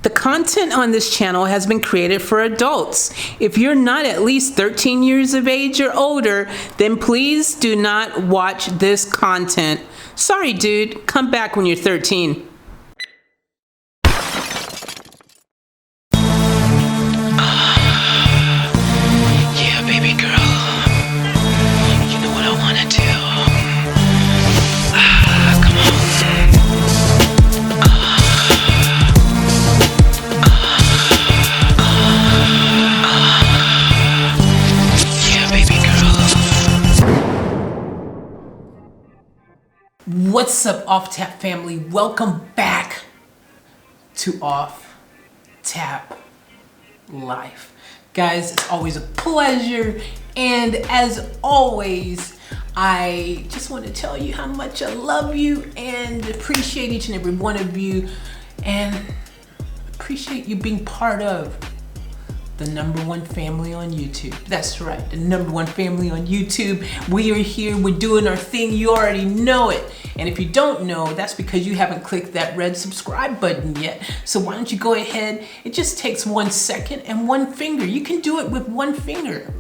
The content on this channel has been created for adults. If you're not at least 13 years of age or older, then please do not watch this content. Sorry, dude. Come back when you're 13. Yeah, baby girl. You know what I wanna do. Come on. Yeah, baby girl. What's up, Off Tap family? Welcome back to Off Tap Life. Guys, it's always a pleasure, and as always, I just want to tell you how much I love you and appreciate each and every one of you, and appreciate you being part of the #1 family on YouTube. That's right, the #1 family on YouTube. We are here, we're doing our thing, you already know it. And if you don't know, that's because you haven't clicked that red subscribe button yet. So why don't you go ahead, it just takes 1 second and 1 finger. You can do it with 1 finger.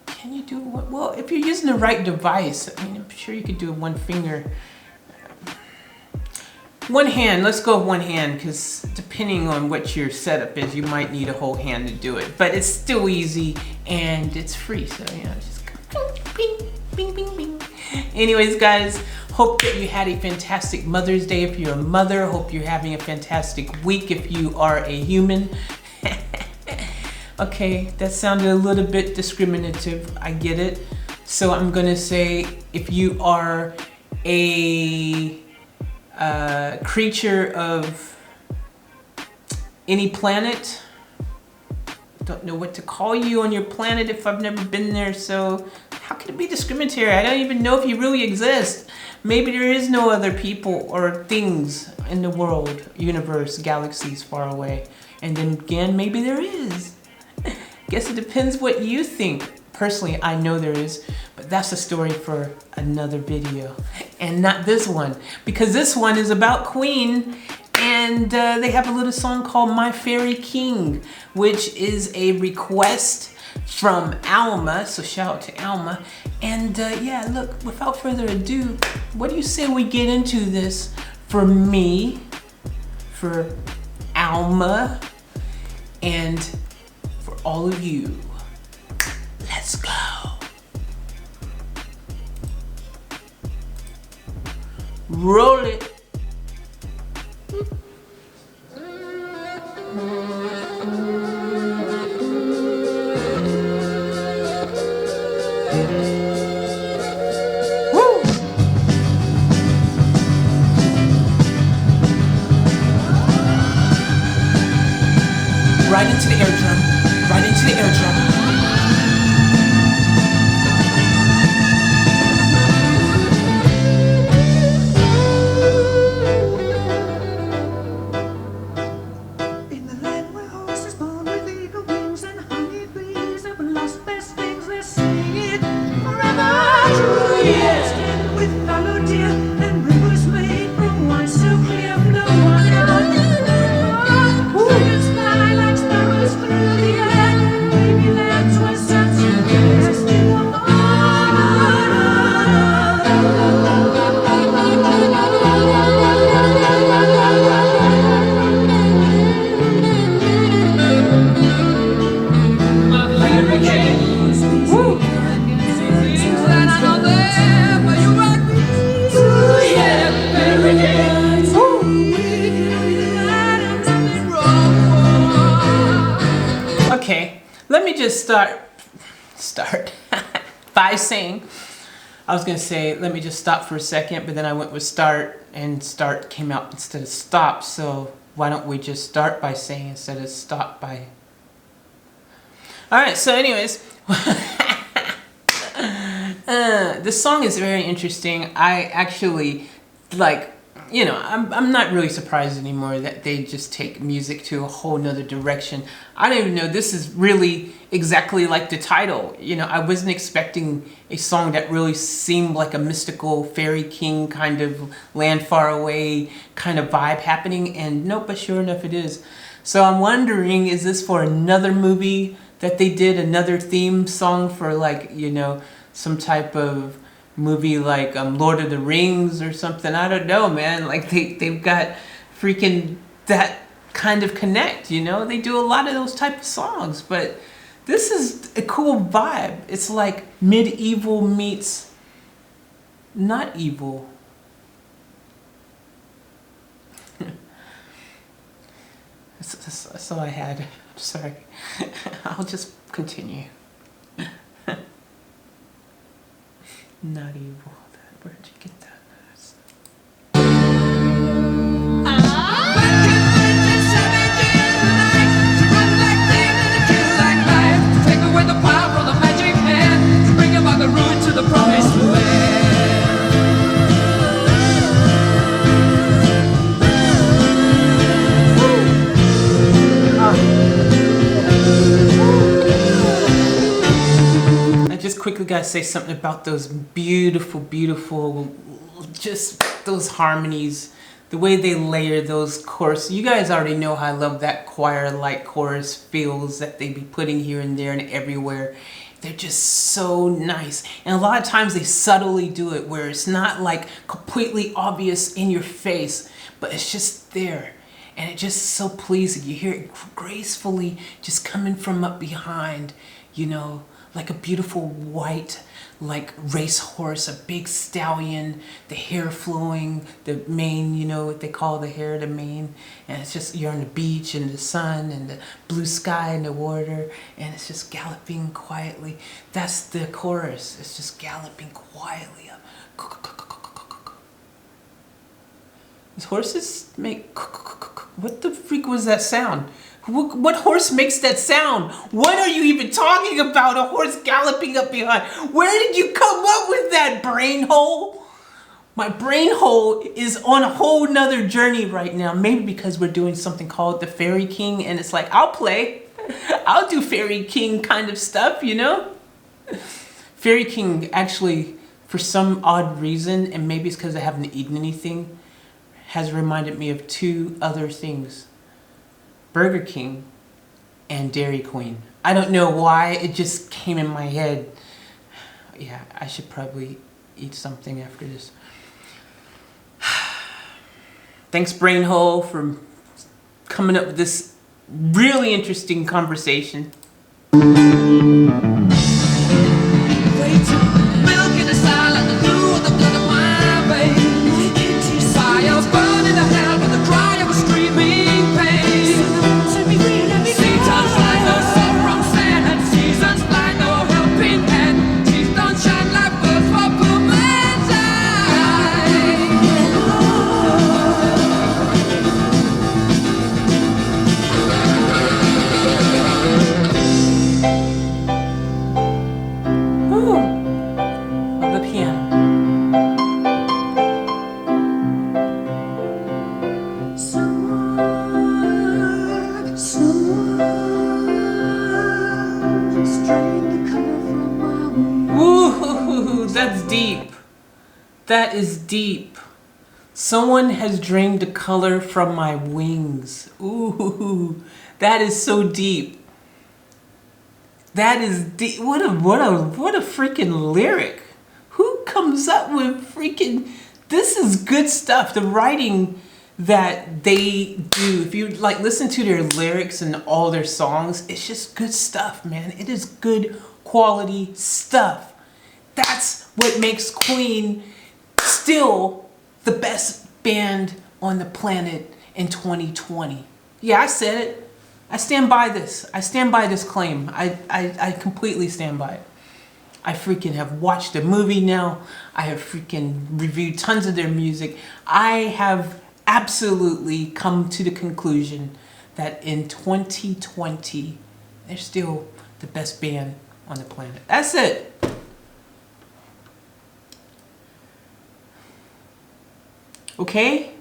Can you do it? Well, if you're using the right device, I mean, I'm sure you could do it 1 finger. 1 hand, let's go with 1 hand, because depending on what your setup is, you might need a whole hand to do it. But it's still easy and it's free, so you know, just bing, bing, bing, bing. Anyways, guys, hope that you had a fantastic Mother's Day if you're a mother. Hope you're having a fantastic week if you are a human. Okay, that sounded a little bit discriminative, I get it. So I'm gonna say if you are a creature of any planet, don't know what to call you on your planet if I've never been there, so how can it be discriminatory? I don't even know if you really exist. Maybe there is no other people or things in the world, universe, galaxies far away. And then again, maybe there is. Guess it depends what you think. Personally, I know there is, but that's a story for another video, and not this one, because this one is about Queen, and they have a little song called My Fairy King, which is a request from Alma, so shout out to Alma. And yeah, look, without further ado, what do you say we get into this for me, for Alma, and for all of you? Let's go. Roll it. Woo. Right into the air drum. Right into the air drum. Okay, let me just start by saying, I was gonna say, let me just stop for a second, but then I went with start, and start came out instead of stop, so why don't we just start by saying instead of stop by. Alright, so anyways, this song is very interesting. I actually, like, you know, I'm not really surprised anymore that they just take music to a whole nother direction. I don't even know, this is really exactly like the title. You know, I wasn't expecting a song that really seemed like a mystical fairy king kind of land far away kind of vibe happening, and nope, but sure enough it is. So I'm wondering, is this for another movie that they did, another theme song for, like, you know, some type of movie like Lord of the Rings or something? I don't know, man. Like they've got freaking that kind of connect, you know? They do a lot of those type of songs, but this is a cool vibe. It's like medieval meets not evil. That's all I had. Sorry. I'll just continue. Not evil. Where'd you get that? Take away the power from the magic hand, bring about the ruin to the promised land. I just quickly gotta say something about those beautiful, just those harmonies, the way they layer those choruses. You guys already know how I love that choir-like chorus feels that they be putting here and there and everywhere. They're just so nice. And a lot of times they subtly do it where it's not like completely obvious in your face, but it's just there. And it's just so pleasing. You hear it gracefully just coming from up behind, you know, like a beautiful white, like racehorse, a big stallion, the hair flowing, the mane, you know what they call the hair, the mane. And it's just, you're on the beach and the sun and the blue sky and the water, and it's just galloping quietly. That's the chorus. It's just galloping quietly up. These horses make, what the freak was that sound? What horse makes that sound? What are you even talking about? A horse galloping up behind? Where did you come up with that, brain hole? My brain hole is on a whole nother journey right now. Maybe because we're doing something called the Fairy King, and it's like, I'll play. I'll do Fairy King kind of stuff, you know? Fairy King actually, for some odd reason, and maybe it's because I haven't eaten anything, has reminded me of two other things. Burger King and Dairy Queen. I don't know why, it just came in my head. Yeah, I should probably eat something after this. Thanks, Brainhole, for coming up with this really interesting conversation. That is deep. Someone has drained the color from my wings. Ooh, that is so deep. That is deep. What a freaking lyric. Who comes up with freaking, this is good stuff. The writing that they do, if you like listen to their lyrics and all their songs, it's just good stuff, man. It is good quality stuff. That's what makes Queen still the best band on the planet in 2020. Yeah, I said it. I stand by this. I stand by this claim. I completely stand by it. I freaking have watched the movie now. I have freaking reviewed tons of their music. I have absolutely come to the conclusion that in 2020, they're still the best band on the planet. That's it. Okay?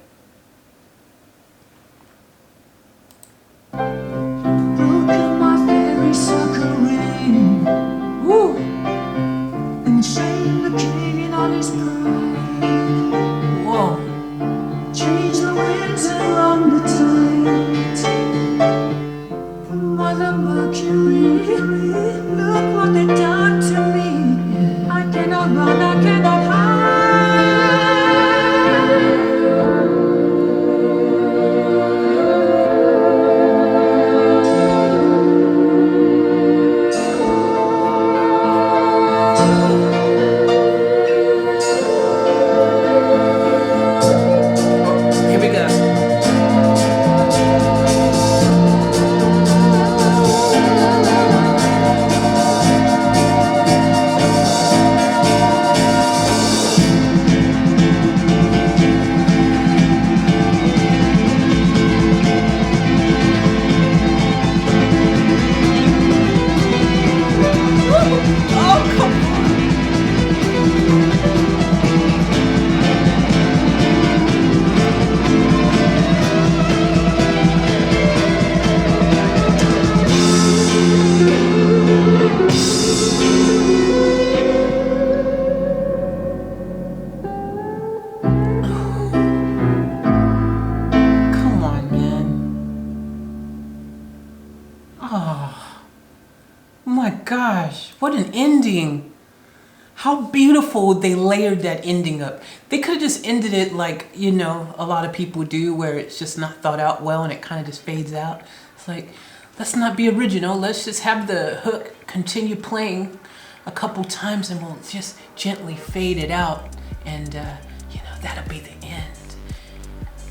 look at me, look what they done to me. I cannot run, I cannot hide. Here we go. Oh, come on. Come on, man. Oh, my gosh, what an ending. How beautiful they layered that ending up. They could have just ended it like, you know, a lot of people do, where it's just not thought out well and it kind of just fades out. It's like, let's not be original. Let's just have the hook continue playing a couple times and we'll just gently fade it out. And, you know, that'll be the end.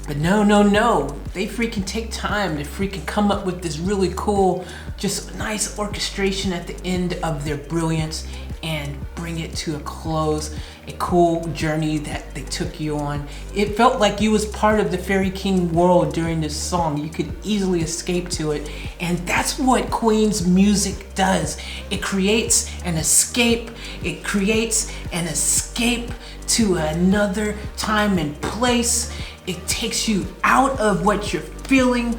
But no, no, no. They freaking take time to freaking come up with this really cool, just nice orchestration at the end of their brilliance and bring it to a close. A cool journey that they took you on. It felt like you was part of the Fairy King world during this song. You could easily escape to it. And that's what Queen's music does. It creates an escape. It creates an escape to another time and place. It takes you out of what you're feeling,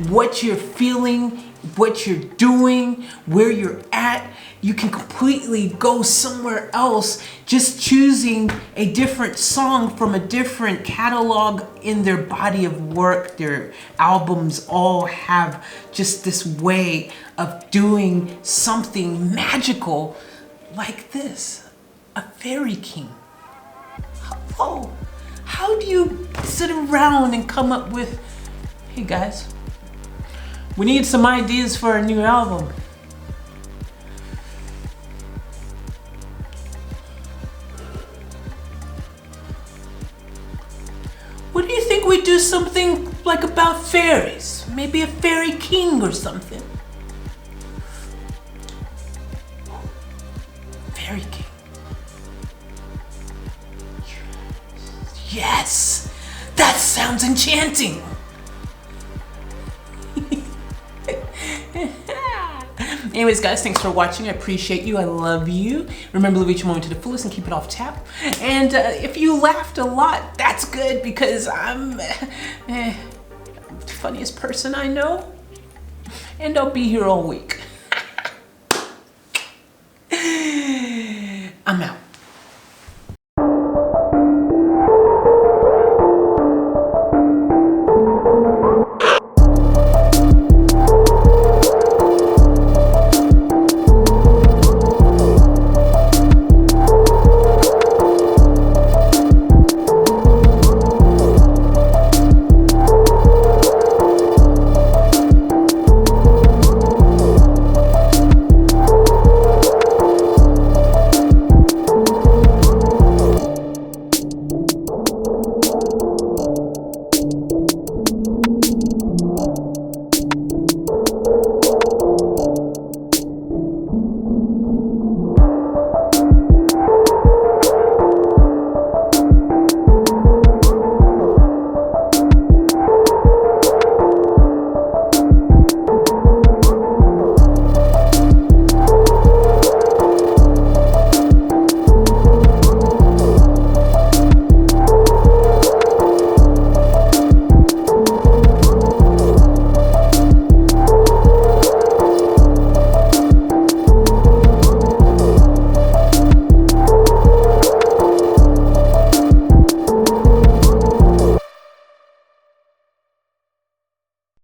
what you're doing, where you're at. You can completely go somewhere else, just choosing a different song from a different catalog in their body of work. Their albums all have just this way of doing something magical like this. A Fairy King. Oh, how do you sit around and come up with, hey guys, we need some ideas for a new album. What do you think we do something like about fairies? Maybe a fairy king or something. Fairy king. Yes! That sounds enchanting! Anyways, guys, thanks for watching. I appreciate you. I love you. Remember to reach your moment to the fullest and keep it off tap. And if you laughed a lot, that's good because I'm the funniest person I know. And I'll be here all week.